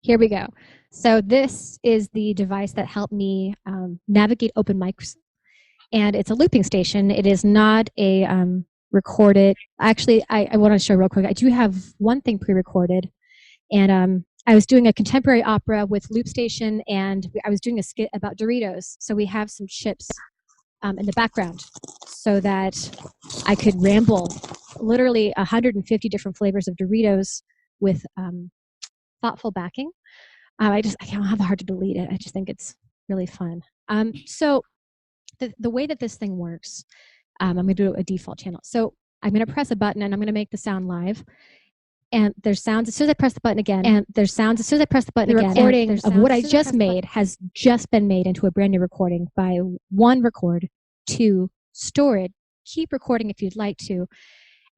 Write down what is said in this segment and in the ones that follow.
Here we go. So this is the device that helped me navigate open mics, and it's a looping station. It is not a recorded. Actually, I want to show real quick. I do have one thing pre-recorded, and I was doing a contemporary opera with loop station, and I was doing a skit about Doritos. So we have some chips in the background so that I could ramble literally 150 different flavors of Doritos with thoughtful backing. I can't have the heart to delete it. I just think it's really fun. So the way that this thing works, I'm going to do a default channel. So I'm going to press a button and I'm going to make the sound live. And there's sounds as soon as I press the button again. And there's sounds as soon as I press the button again. The recording of what I just made has just been made into a brand new recording by 1, record, 2, store it, keep recording if you'd like to.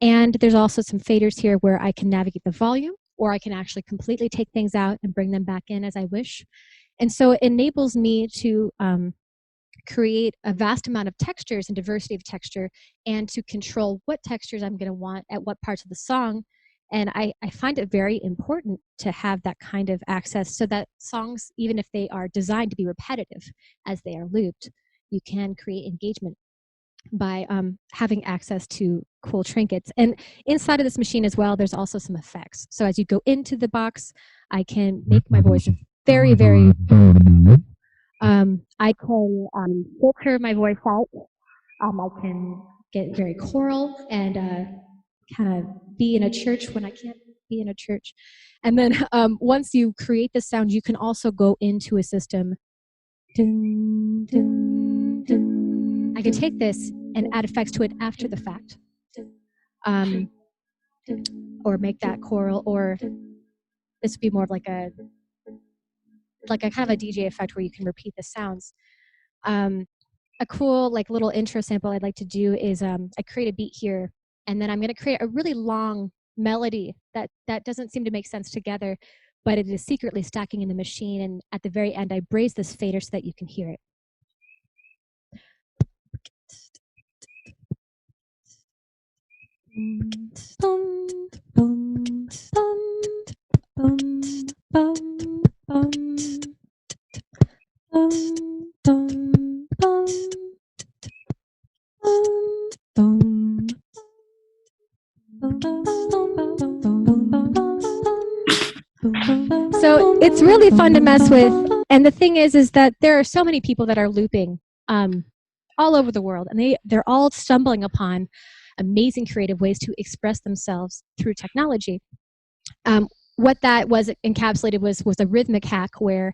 And there's also some faders here where I can navigate the volume, or I can actually completely take things out and bring them back in as I wish. And so it enables me to create a vast amount of textures and diversity of texture, and to control what textures I'm going to want at what parts of the song. And I find it very important to have that kind of access so that songs, even if they are designed to be repetitive as they are looped, you can create engagement by having access to cool trinkets. And inside of this machine as well, there's also some effects. So as you go into the box, I can make my voice very, very, I can filter my voice out. I can get very choral and kind of be in a church when I can't be in a church. And then once you create the sound, you can also go into a system. Dun, dun, dun. I can take this and add effects to it after the fact. Or make that choral, or this would be more of like a kind of a DJ effect where you can repeat the sounds. A cool like little intro sample I'd like to do is I create a beat here, and then I'm going to create a really long melody that doesn't seem to make sense together, but it is secretly stacking in the machine. And at the very end, I braze this fader so that you can hear it. So it's really fun to mess with. And the thing is that there are so many people that are looping all over the world, and they're all stumbling upon amazing creative ways to express themselves through technology. What that was encapsulated was a rhythmic hack where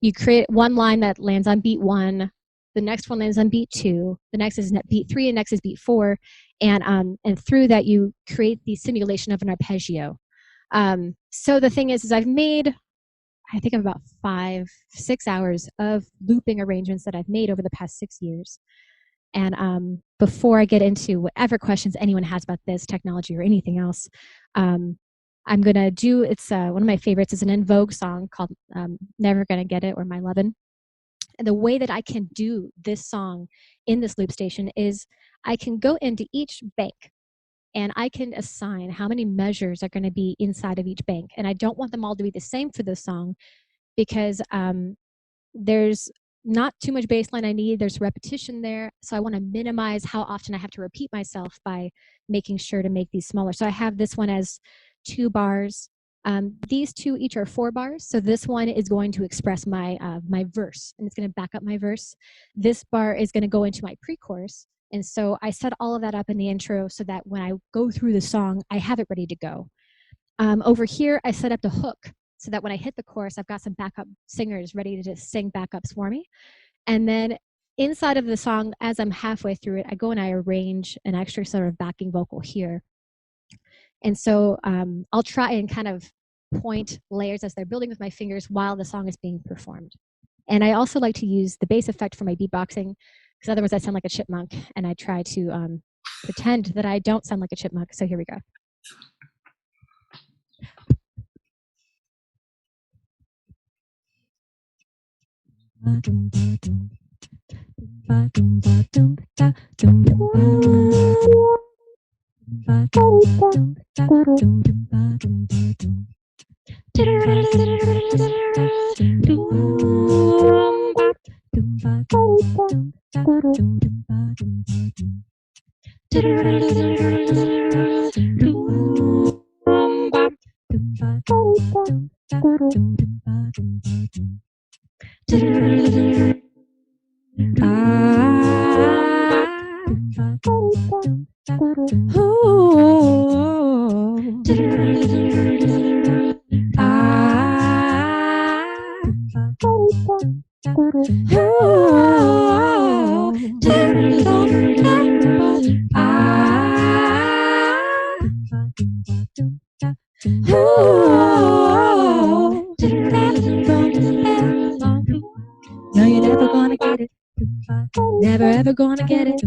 you create one line that lands on beat 1, the next one lands on beat 2, the next is beat 3, and next is beat 4, and through that you create the simulation of an arpeggio. So the thing is I've made, I think, about 5-6 hours of looping arrangements that I've made over the past 6 years. And before I get into whatever questions anyone has about this technology or anything else, I'm going to do, it's one of my favorites is an En Vogue song called Never Gonna Get It, or My Lovin'. And the way that I can do this song in this loop station is I can go into each bank and I can assign how many measures are going to be inside of each bank. And I don't want them all to be the same for this song because there's not too much bass line I need. There's repetition there. So I want to minimize how often I have to repeat myself by making sure to make these smaller. So I have this one as 2 bars. These 2 each are 4 bars. So this one is going to express my my verse, and it's going to back up my verse. This bar is going to go into my pre-chorus. And so I set all of that up in the intro so that when I go through the song, I have it ready to go. Over here, I set up the hook so that when I hit the chorus, I've got some backup singers ready to just sing backups for me. And then inside of the song, as I'm halfway through it, I go and I arrange an extra sort of backing vocal here. And so I'll try and kind of point layers as they're building with my fingers while the song is being performed. And I also like to use the bass effect for my beatboxing, because otherwise I sound like a chipmunk, and I try to pretend that I don't sound like a chipmunk. So here we go. No, you're never gonna get it. Never ever gonna get it.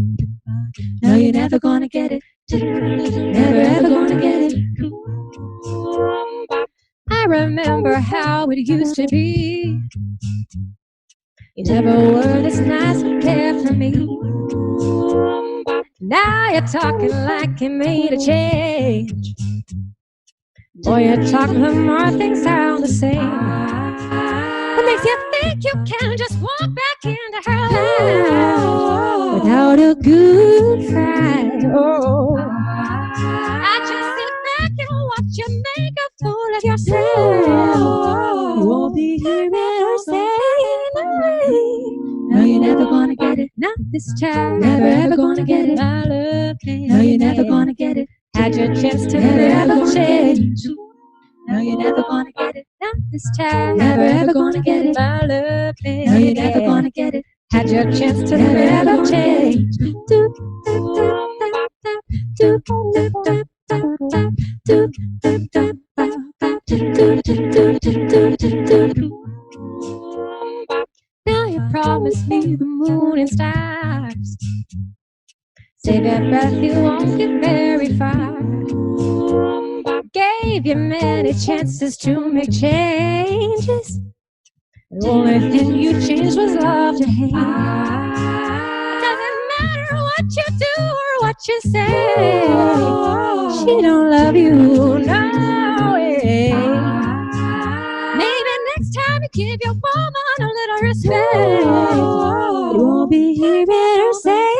No, you're never gonna get it. Never ever gonna get it. I remember how it used to be. You never were this nice and care for me. Now you're talking like you made a change. Boy, you're talking, the more things sound the same. What makes you think you can just walk back into her life without a good fight? Oh, I just sit back and watch you make a fool of yourself. You won't be hearing her saying, no, you're never gonna get it. Not this time. Never ever gonna get it. My love can't. No, you're never gonna get it. Had your chance to never ever change. No, you're never gonna get it. Not this time. Never ever gonna get it. My love can't. No, you're never gonna get it. Had your chance to never ever change. Now you promised me the moon and stars. Save your breath, you won't get very far. Gave you many chances to make changes. The only thing you changed was love to hate. It doesn't matter what you do or what you say. She don't love you, no way. Maybe next time you give your woman a little respect. You won't be hearing her say,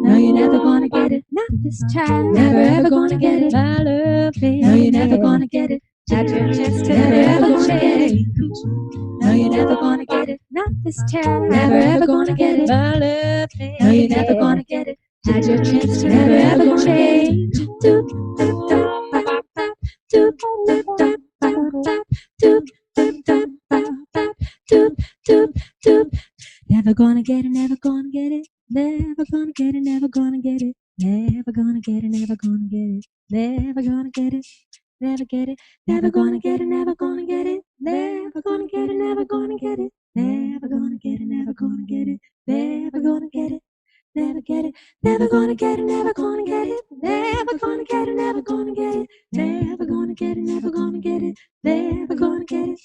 no, you're never gonna get it. Not this time. Never ever gonna get it. My love, baby. No, you're never gonna get it. Had your chance to never ever change. No, you're never gonna get it. Not this time. Never ever gonna get it. My love, baby. No, you're never gonna get it. Had your chance to never ever change. Never gonna get it. Never gonna get it. Never gonna get it, never gonna get it, never gonna get it, never gonna get it, never gonna get it, never get it, never gonna get it, never gonna get it, never gonna get it, never gonna get it, never gonna get it, never gonna get it, never gonna get it, never get it, never gonna get it, never gonna get it, never gonna get it, never gonna get it, never gonna get it, never gonna get it, never gonna get it.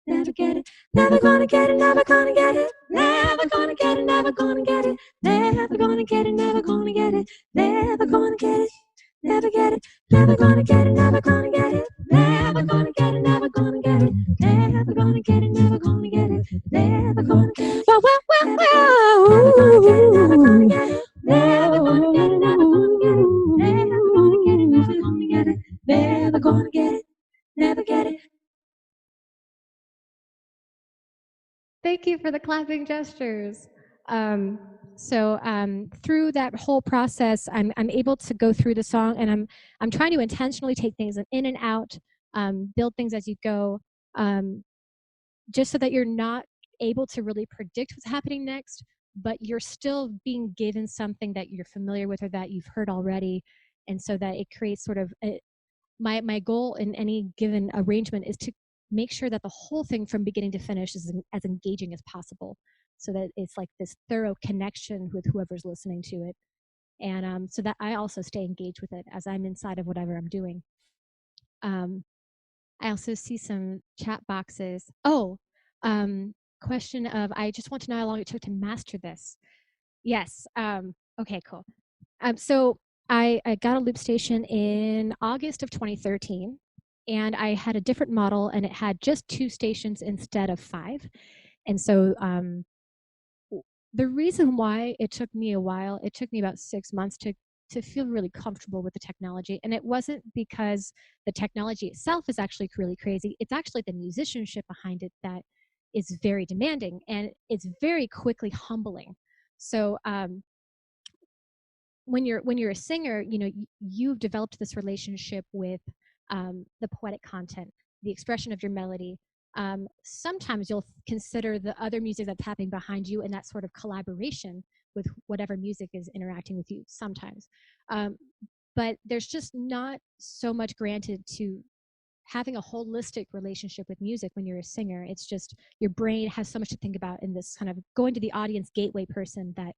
Never get it, never gonna get it, never gonna get it, never gonna get it, never gonna get it, never gonna get it, never gonna get it, never gonna get it, never get it, never gonna get it, never gonna get it, never gonna get it, never gonna get it, never gonna get it, never gonna get it, never gonna get it, never gonna get it, never gonna get it, never gonna get it, never gonna get it, never gonna get it, never gonna get it, never gonna get it, never get it. Thank you for the clapping gestures. Through that whole process, I'm able to go through the song, and I'm trying to intentionally take things in and out, build things as you go, just so that you're not able to really predict what's happening next, but you're still being given something that you're familiar with or that you've heard already, and so that it creates sort of my goal in any given arrangement is to make sure that the whole thing from beginning to finish is as engaging as possible, so that it's like this thorough connection with whoever's listening to it, and so that I also stay engaged with it as I'm inside of whatever I'm doing. I also see some chat boxes. Question of, I just want to know how long it took to master this. Yes. Okay, cool. So I got a loop station in August of 2013. and I had a different model, and it had just 2 stations instead of 5. And so the reason why it took me a while, it took me about 6 months to feel really comfortable with the technology. And it wasn't because the technology itself is actually really crazy. It's actually the musicianship behind it that is very demanding, and it's very quickly humbling. So when you're a singer, you've developed this relationship with the poetic content, the expression of your melody. Sometimes you'll consider the other music that's happening behind you and that sort of collaboration with whatever music is interacting with you sometimes. But there's just not so much granted to having a holistic relationship with music when you're a singer. It's just your brain has so much to think about in this kind of going to the audience gateway person that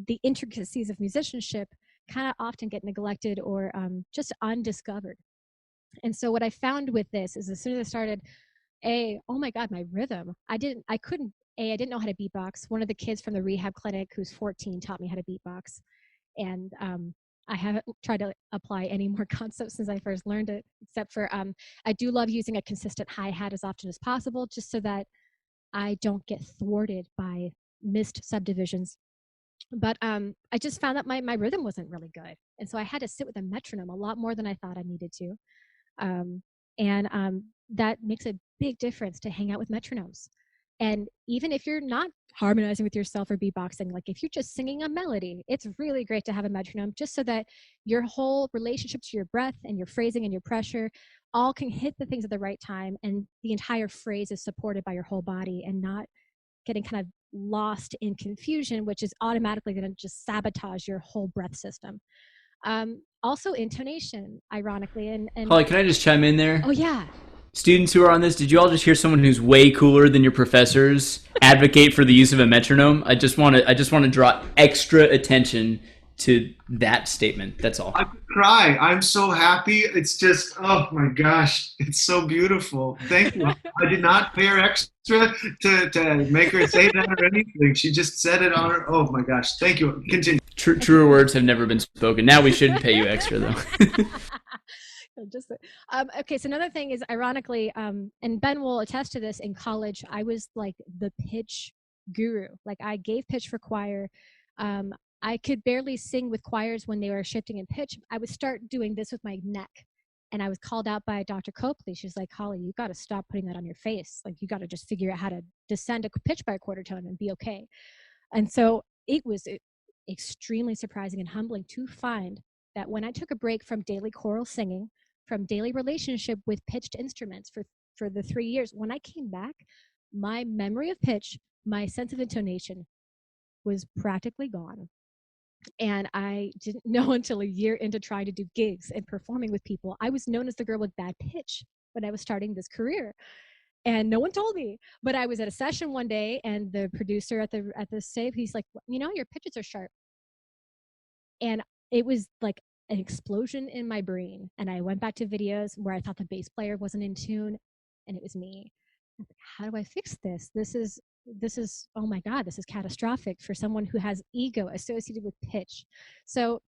the intricacies of musicianship kind of often get neglected or just undiscovered. And so what I found with this is as soon as I started, oh my God, my rhythm. I didn't know how to beatbox. One of the kids from the rehab clinic who's 14 taught me how to beatbox. And I haven't tried to apply any more concepts since I first learned it, except for I do love using a consistent hi-hat as often as possible, just so that I don't get thwarted by missed subdivisions. But I just found that my rhythm wasn't really good. And so I had to sit with a metronome a lot more than I thought I needed to. Um, and that makes a big difference to hang out with metronomes. And even if you're not harmonizing with yourself or beatboxing, like if you're just singing a melody, it's really great to have a metronome just so that your whole relationship to your breath and your phrasing and your pressure all can hit the things at the right time. And the entire phrase is supported by your whole body and not getting kind of lost in confusion, which is automatically going to just sabotage your whole breath system. Also intonation, ironically. And Holly, can I just chime in there? oh yeah. Students who are on this, did you all just hear someone who's way cooler than your professors advocate for the use of a metronome? I just want to draw extra attention to that statement. That's all. I could cry. I'm so happy. It's just, oh my gosh, it's so beautiful. Thank you. I did not pay her extra to make her say that or anything. She just said it on her. Oh my gosh. Thank you. Continue. Truer words have never been spoken. Now we should pay you extra, though. Just okay. So another thing is, ironically, and Ben will attest to this. In college, I was like the pitch guru. Like I gave pitch for choir. I could barely sing with choirs when they were shifting in pitch. I would start doing this with my neck, and I was called out by Dr. Copley. She's like, "Holly, you got to stop putting that on your face. Like you got to just figure out how to descend a pitch by a quarter tone and be okay." And so it was extremely surprising and humbling to find that when I took a break from daily choral singing, from daily relationship with pitched instruments for the 3 years, when I came back, my memory of pitch, my sense of intonation was practically gone. And I didn't know until a year into trying to do gigs and performing with people. I was known as the girl with bad pitch when I was starting this career. And no one told me. But I was at a session one day, and the producer at the save, he's like, your pitches are sharp. And it was like an explosion in my brain. And I went back to videos where I thought the bass player wasn't in tune, and it was me. I was like, how do I fix this? This is oh my God, this is catastrophic for someone who has ego associated with pitch. So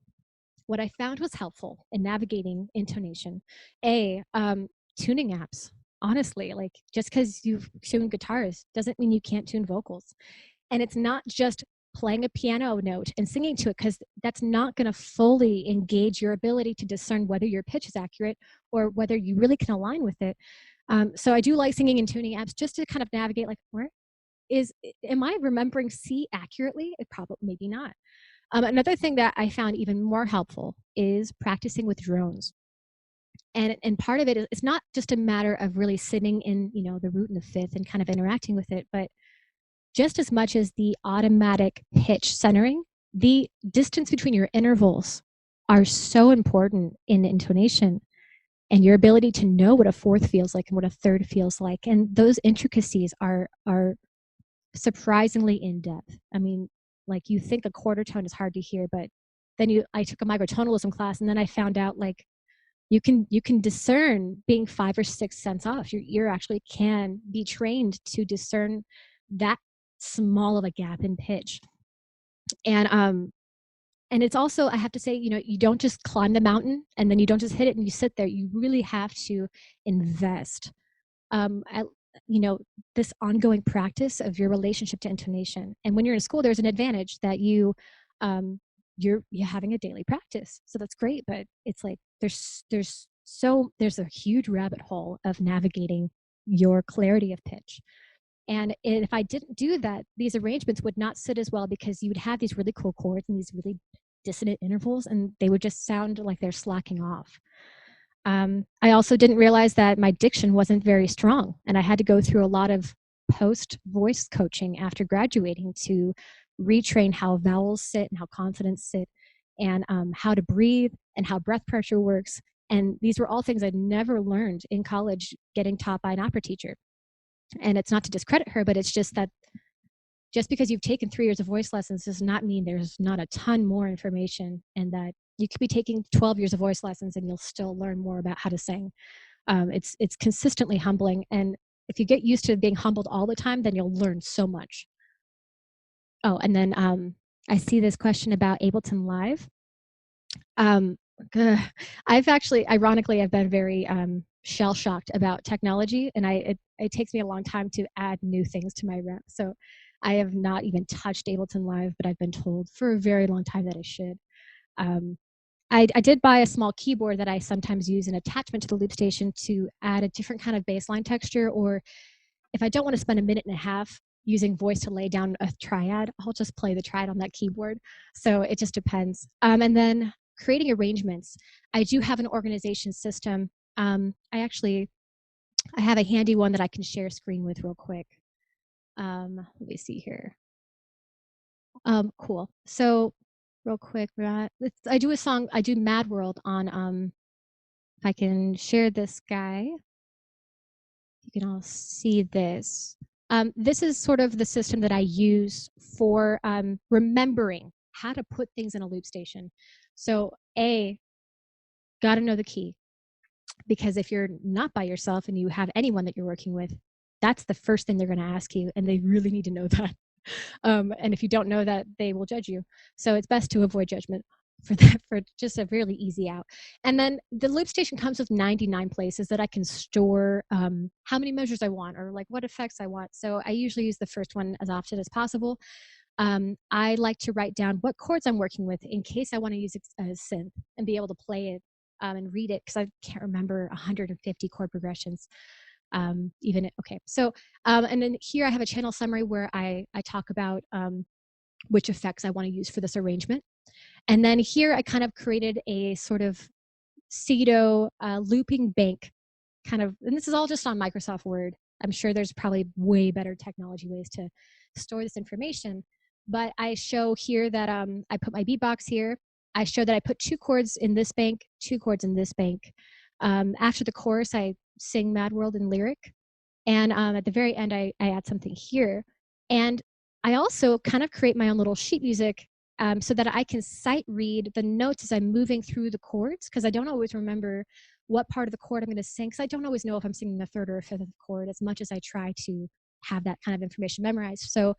what I found was helpful in navigating intonation, tuning apps. Honestly, like just because you've tuned guitars doesn't mean you can't tune vocals. And it's not just playing a piano note and singing to it, because that's not going to fully engage your ability to discern whether your pitch is accurate or whether you really can align with it. So I do like singing and tuning apps just to kind of navigate, like, am I remembering C accurately? It probably, maybe not. Another thing that I found even more helpful is practicing with drones. And part of it is, it's not just a matter of really sitting in, the root and the fifth and kind of interacting with it, but just as much as the automatic pitch centering, the distance between your intervals are so important in intonation, and your ability to know what a fourth feels like and what a third feels like. And those intricacies are surprisingly in depth. I mean, like you think a quarter tone is hard to hear, but then I took a microtonalism class, and then I found out like you can discern being 5 or 6 cents off. Your ear actually can be trained to discern that small of a gap in pitch. And And it's also, I have to say, you don't just climb the mountain and then you don't just hit it and you sit there. You really have to invest. At, this ongoing practice of your relationship to intonation. And when you're in school, there's an advantage that you're having a daily practice. So that's great, but it's like there's a huge rabbit hole of navigating your clarity of pitch. And if I didn't do that, these arrangements would not sit as well because you would have these really cool chords and these really dissonant intervals, and they would just sound like they're slacking off. I also didn't realize that my diction wasn't very strong, and I had to go through a lot of post voice coaching after graduating to retrain how vowels sit and how consonants sit, and how to breathe and how breath pressure works. And these were all things I'd never learned in college getting taught by an opera teacher. And it's not to discredit her, but it's just that just because you've taken 3 years of voice lessons does not mean there's not a ton more information, and that you could be taking 12 years of voice lessons and you'll still learn more about how to sing. It's consistently humbling. And if you get used to being humbled all the time, then you'll learn so much. Oh, and then I see this question about Ableton Live. I've actually, ironically, I've been very shell-shocked about technology, and it takes me a long time to add new things to my rep. So I have not even touched Ableton Live, but I've been told for a very long time that I should. I did buy a small keyboard that I sometimes use an attachment to the loop station to add a different kind of bass line texture, or if I don't want to spend a minute and a half using voice to lay down a triad, I'll just play the triad on that keyboard. So it just depends. And then creating arrangements. I do have an organization system. I have a handy one that I can share screen with real quick. Let me see here. Cool. So real quick, I do Mad World on, if I can share this guy, you can all see this. This is sort of the system that I use for remembering how to put things in a loop station. So got to know the key, because if you're not by yourself and you have anyone that you're working with, that's the first thing they're going to ask you, and they really need to know that. And if you don't know that, they will judge you. So it's best to avoid judgment for that, for just a really easy out. And then the loop station comes with 99 places that I can store how many measures I want, or like what effects I want. So I usually use the first one as often as possible. I like to write down what chords I'm working with in case I want to use a synth and be able to play it and read it, because I can't remember 150 chord progressions. Okay. So, and then here I have a channel summary where I talk about which effects I want to use for this arrangement. And then here I kind of created a sort of pseudo looping bank kind of, and this is all just on Microsoft Word. I'm sure there's probably way better technology ways to store this information. But I show here that I put my beatbox here. I show that I put 2 chords in this bank, 2 chords in this bank. After the chorus, I sing Mad World in lyric. And at the very end, I add something here. And I also kind of create my own little sheet music so that I can sight read the notes as I'm moving through the chords, because I don't always remember what part of the chord I'm going to sing, because I don't always know if I'm singing the 3rd or 5th chord, as much as I try to have that kind of information memorized. So,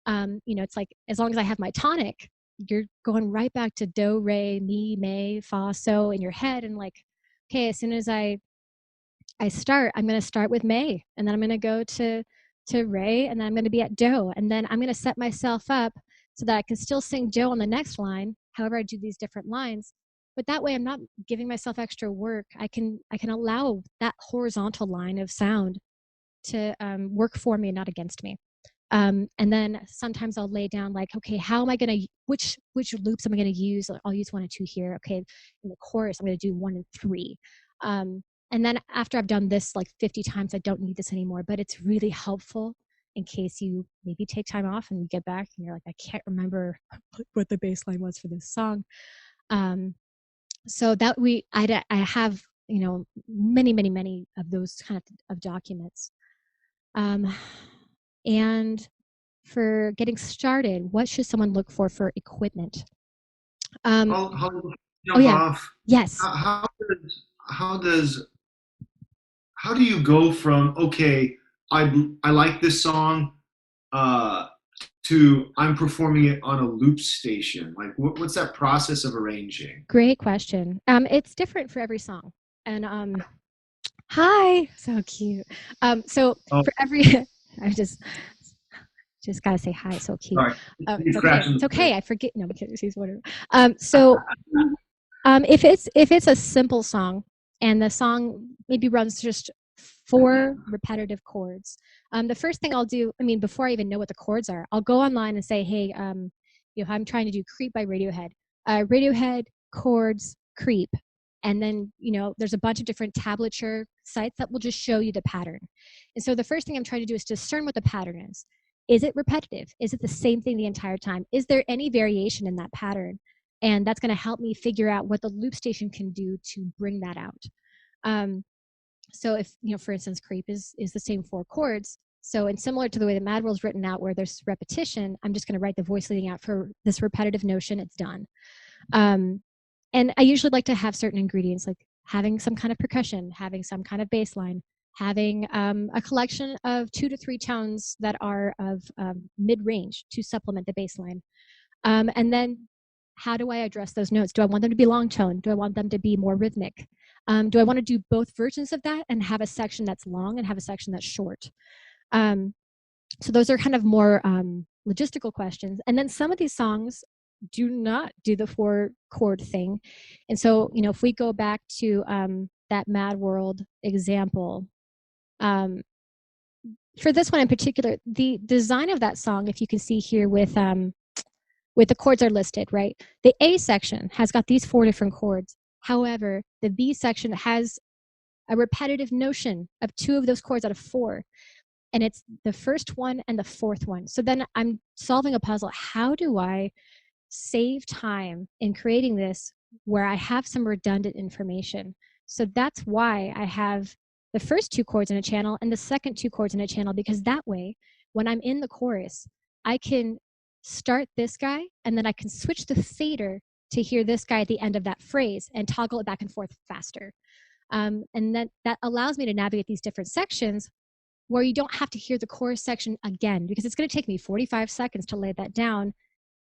it's like, as long as I have my tonic, you're going right back to do, re, mi, me, fa, so in your head, and like, okay, as soon as I start, I'm going to start with May, and then I'm going to go to Re, and then I'm going to be at Do, and then I'm going to set myself up so that I can still sing Do on the next line. However, I do these different lines, but that way I'm not giving myself extra work. I can allow that horizontal line of sound to work for me and not against me. And then sometimes I'll lay down like, okay, how am I going to, which loops am I going to use? I'll use 1 and 2 here. Okay, in the chorus, I'm going to do 1 and 3. And then after I've done this like 50 times, I don't need this anymore, but it's really helpful in case you maybe take time off and you get back and you're like, I can't remember what the bass line was for this song. So that I have, many of those kind of documents. And for getting started, what should someone look for equipment? I'll jump off. Yes. How do you go from, okay, I like this song, to I'm performing it on a loop station? Like, what's that process of arranging? Great question. It's different for every song. And hi, so cute. So Oh, for every, I just gotta say hi, so cute. sorry. It's He's okay. crashing It's the okay. I forget. No, because he's whatever. If it's a simple song and the song maybe runs just 4 repetitive chords, the first thing I'll do, I mean, before I even know what the chords are, I'll go online and say, hey, I'm trying to do Creep by Radiohead. Radiohead chords Creep, and then there's a bunch of different tablature sites that will just show you the pattern. And so the first thing I'm trying to do is discern what the pattern is. Is it repetitive? Is it the same thing the entire time? Is there any variation in that pattern? And that's going to help me figure out what the loop station can do to bring that out. So if, for instance, Creep is the same 4 chords. So, and similar to the way the Mad World's written out where there's repetition, I'm just going to write the voice leading out for this repetitive notion. It's done. And I usually like to have certain ingredients, like having some kind of percussion, having some kind of bass line, having a collection of 2 to 3 tones that are of mid-range to supplement the bass line. And then how do I address those notes? Do I want them to be long tone? Do I want them to be more rhythmic? Do I want to do both versions of that and have a section that's long and have a section that's short? So those are kind of more logistical questions. And then some of these songs do not do the 4 chord thing. And so, if we go back to that Mad World example, for this one in particular, the design of that song, if you can see here with the chords are listed, right? The A section has got these 4 different chords. However, the B section has a repetitive notion of 2 of those chords out of 4. And it's the first one and the 4th one. So then I'm solving a puzzle. How do I save time in creating this where I have some redundant information? So that's why I have the first 2 chords in a channel and the second 2 chords in a channel, because that way, when I'm in the chorus, I can start this guy and then I can switch the fader to hear this guy at the end of that phrase and toggle it back and forth faster. And then that allows me to navigate these different sections where you don't have to hear the chorus section again, because it's going to take me 45 seconds to lay that down,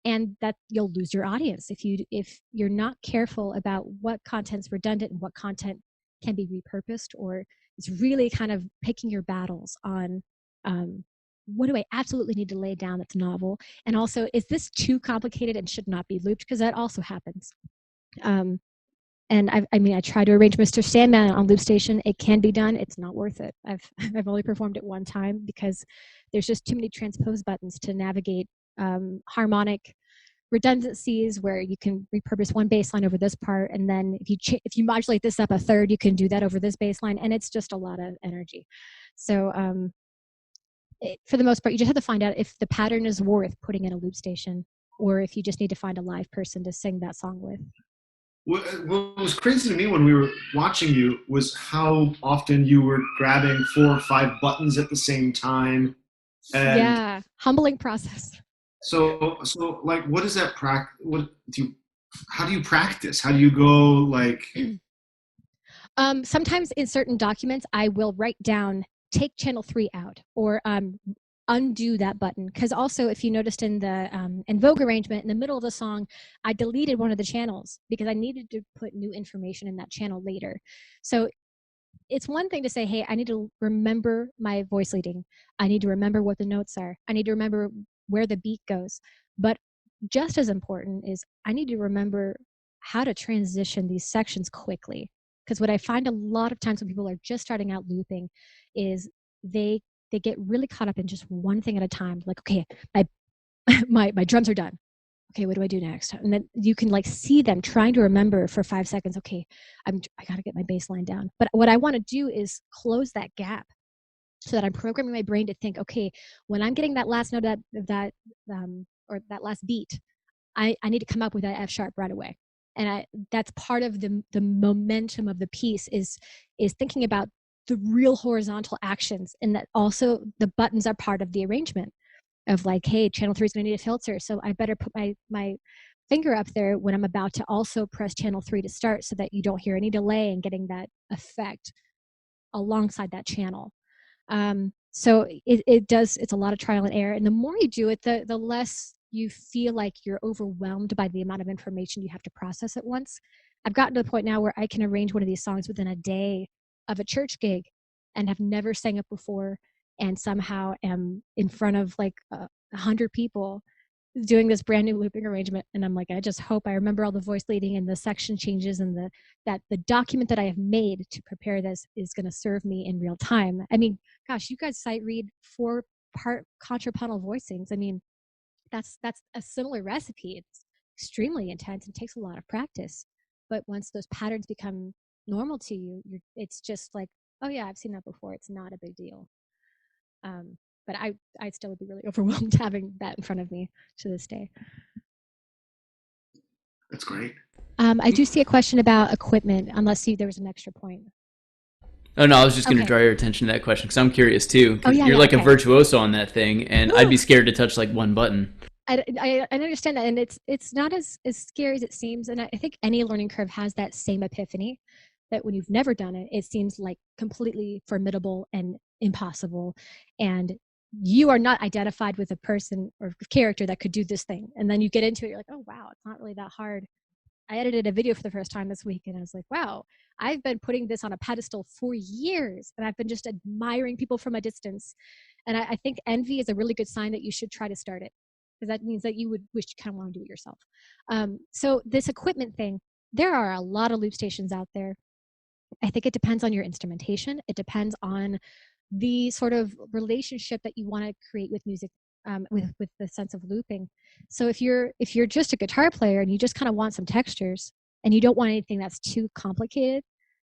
and that you'll lose your audience if you're not careful about what content's redundant and what content can be repurposed, or it's really kind of picking your battles on what do I absolutely need to lay down that's novel, and also is this too complicated and should not be looped, because that also happens. And I tried to arrange Mr. Sandman on Loop Station. It can be done. It's not worth it. I've only performed it one time because there's just too many transpose buttons to navigate harmonic redundancies where you can repurpose one bass line over this part, and then if you modulate this up a third, you can do that over this bass line, and it's just a lot of energy. So for the most part, you just have to find out if the pattern is worth putting in a loop station, or if you just need to find a live person to sing that song with. What was crazy to me when we were watching you was how often you were grabbing 4 or 5 buttons at the same time. And yeah, humbling process. So like, what is that how do you practice? How do you go like? Sometimes in certain documents, I will write down, take channel 3 out, or undo that button. Because also, if you noticed in the En Vogue arrangement, in the middle of the song, I deleted one of the channels because I needed to put new information in that channel later. So it's one thing to say, hey, I need to remember my voice leading. I need to remember what the notes are. I need to remember where the beat goes. But just as important is I need to remember how to transition these sections quickly. Because what I find a lot of times when people are just starting out looping is they get really caught up in just one thing at a time. Like, okay, my drums are done. Okay, what do I do next? And then you can like see them trying to remember for 5 seconds. Okay, I got to get my bass line down. But what I want to do is close that gap so that I'm programming my brain to think, okay, when I'm getting that last note of that or that last beat, I need to come up with that F sharp right away. And that's part of the momentum of the piece is thinking about the real horizontal actions, and that also the buttons are part of the arrangement of like, hey, channel 3 is going to need a filter, so I better put my finger up there when I'm about to also press channel 3 to start, so that you don't hear any delay in getting that effect alongside that channel. So it's a lot of trial and error. And the more you do it, the less you feel like you're overwhelmed by the amount of information you have to process at once. I've gotten to the point now where I can arrange one of these songs within a day of a church gig and have never sang it before, and somehow am in front of like 100 people doing this brand new looping arrangement. And I'm like, I just hope I remember all the voice leading and the section changes, and that the document that I have made to prepare this is going to serve me in real time. I mean, gosh, you guys sight read 4-part contrapuntal voicings. I mean, that's a similar recipe. It's extremely intense and takes a lot of practice. But once those patterns become normal to you, it's just like, oh yeah, I've seen that before. It's not a big deal. But I still would be really overwhelmed having that in front of me to this day. That's great. I do see a question about equipment, unless there was an extra point. Oh, no, I was just going to draw your attention to that question because I'm curious too. Oh, yeah, you're like okay. a virtuoso on that thing, and I'd be scared to touch like one button. I understand that, and it's not as scary as it seems. And I think any learning curve has that same epiphany, that when you've never done it, it seems like completely formidable and impossible. And you are not identified with a person or character that could do this thing. And then you get into it, you're like, oh, wow, it's not really that hard. I edited a video for the first time this week, and I was like, wow, I've been putting this on a pedestal for years, and I've been just admiring people from a distance. And I think envy is a really good sign that you should try to start it, because that means that you would wish you kind of want to do it yourself. So this equipment thing, there are a lot of loop stations out there. I think it depends on your instrumentation. It depends on the sort of relationship that you want to create with music, with the sense of looping. So if you're just a guitar player and you just kind of want some textures and you don't want anything that's too complicated,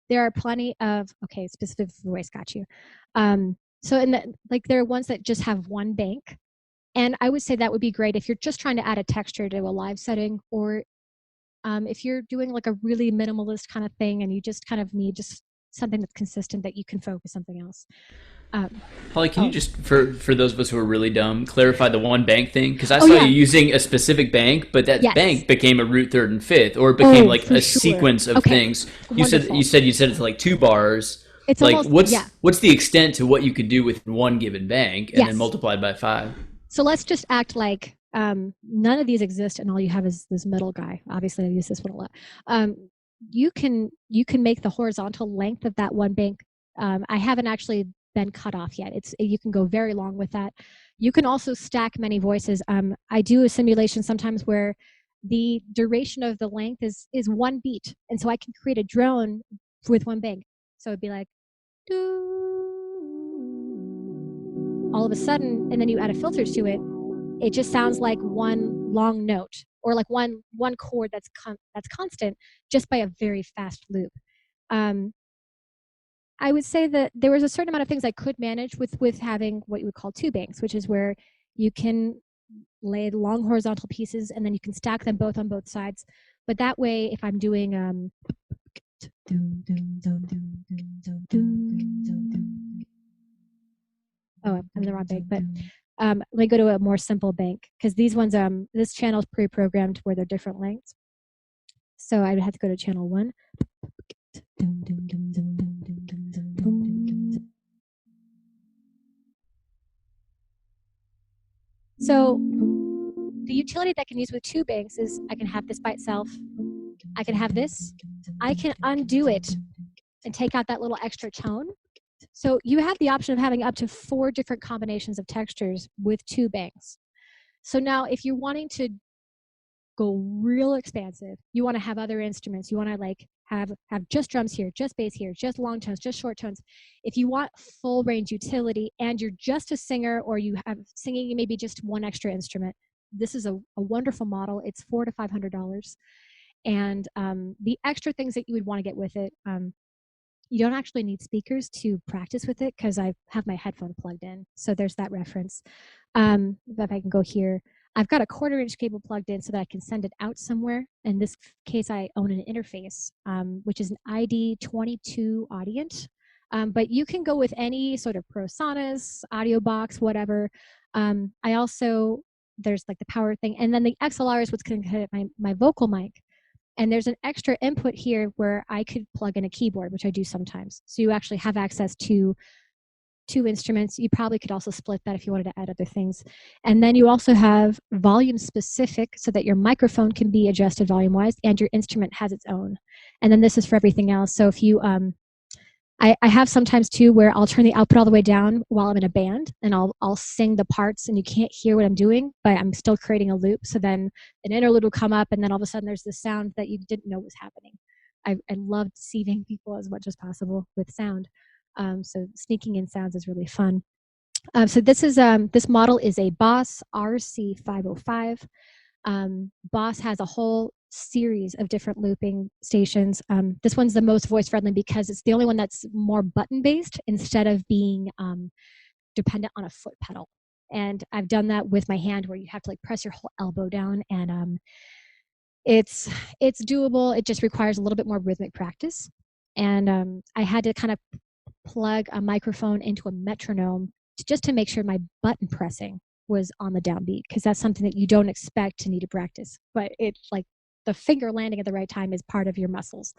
there are plenty of specific voice, got you. So there are ones that just have one bank, and I would say that would be great if you're just trying to add a texture to a live setting, or if you're doing like a really minimalist kind of thing and you just kind of need just something that's consistent that you can focus something else. Holly, can you just, for those of us who are really dumb, clarify the one bank thing? Because I saw you using a specific bank, but that bank became a root third and fifth, or it became like a sequence of things. You said it's like 2 bars. It's like almost, what's the extent to what you could do with one given bank, and then multiplied by 5? So let's just act like none of these exist, and all you have is this middle guy. Obviously, I use this one a lot. You can make the horizontal length of that one bank. I haven't actually been cut off yet. You can go very long with that. You can also stack many voices. I do a simulation sometimes where the duration of the length is 1 beat, and so I can create a drone with one bank. So it'd be like, all of a sudden, and then you add a filter to it. It just sounds like one long note, or like one chord that's constant, just by a very fast loop. I would say that there was a certain amount of things I could manage with having what you would call 2 banks, which is where you can lay long horizontal pieces and then you can stack them both on both sides. But that way, if I'm doing I'm in the wrong bank, but let me go to a more simple bank, because these ones, this channel is pre-programmed where they're different lengths. So I would have to go to channel 1. So the utility that I can use with 2 banks is I can have this by itself. I can have this. I can undo it and take out that little extra tone. So you have the option of having up to 4 different combinations of textures with 2 banks. So now if you're wanting to go real expansive, you want to have other instruments, you want to like have just drums here, just bass here, just long tones, just short tones. If you want full range utility and you're just a singer, or you have singing maybe just one extra instrument, this is a wonderful model. It's $400 to $500. And the extra things that you would want to get with it, you don't actually need speakers to practice with it, because I have my headphone plugged in. So there's that reference. If I can go here, I've got a 1/4-inch cable plugged in so that I can send it out somewhere. In this case, I own an interface, which is an ID22 Audient. But you can go with any sort of ProSonus, audio box, whatever. I also, there's like the power thing. And then the XLR is what's going to hit my vocal mic. And there's an extra input here where I could plug in a keyboard, which I do sometimes. So you actually have access to 2 instruments. You probably could also split that if you wanted to add other things. And then you also have volume specific, so that your microphone can be adjusted volume wise and your instrument has its own. And then this is for everything else. So if you I have sometimes too where I'll turn the output all the way down while I'm in a band, and I'll sing the parts and you can't hear what I'm doing, but I'm still creating a loop. So then an interlude will come up, and then all of a sudden there's this sound that you didn't know was happening. I love deceiving people as much as possible with sound. So sneaking in sounds is really fun. So this model is a Boss RC505. Boss has a whole series of different looping stations. This one's the most voice friendly because it's the only one that's more button based instead of being dependent on a foot pedal. And I've done that with my hand where you have to like press your whole elbow down, and it's doable. It just requires a little bit more rhythmic practice. And I had to kind of plug a microphone into a metronome just to make sure my button pressing was on the downbeat, because that's something that you don't expect to need to practice, but it's like the finger landing at the right time is part of your muscles.